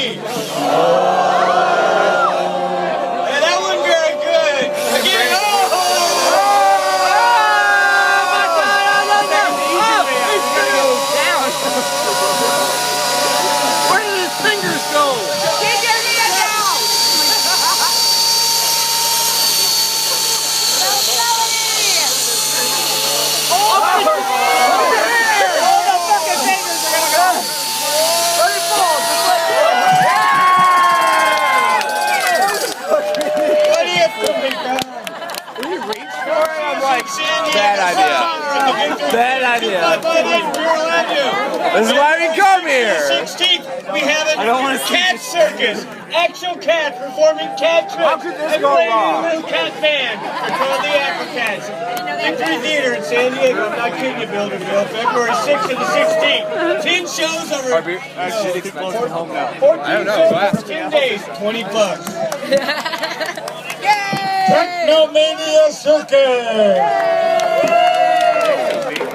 Hey, that wasn't very good. Again, Where did his fingers go? Bad idea. Bad idea. This is why we come here. 16th, we have a cat circus. Actual cats performing cat tricks. How could this go wrong? Little cat band. They're called the Afrocats. Victory Theater in San Diego. I'm not kidding you, Bill. February 6th to the 16th. 10 shows over. 14 shows over 10 days. $20. Technomania Circus.